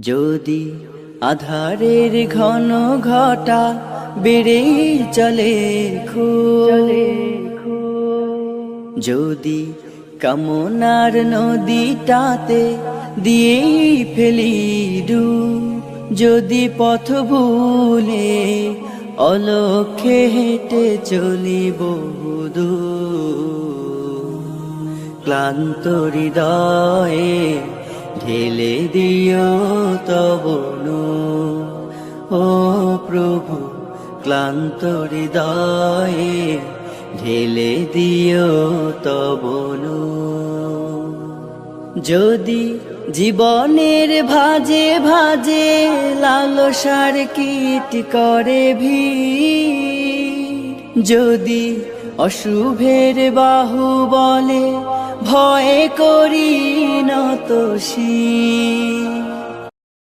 যদি আধারের ঘন ঘটা বেড়ে চলে যদি কামনার নদীটাতে দিয়ে ফেলি ডুব, যদি পথ ভুলে অলক্ষ্যে হেঁটে চলি বহুদূর, ক্লান্ত হৃদয়ে ঢেলে দিও তব নূর। ও প্রভু, ক্লান্ত হৃদয়ে ঢেলে দিও তব নূর। যদি জীবনের ভাজে ভাজে লালসার কীট করে ভিড়, যদি অশুভের বাহু বলে ভয় করি নত শির,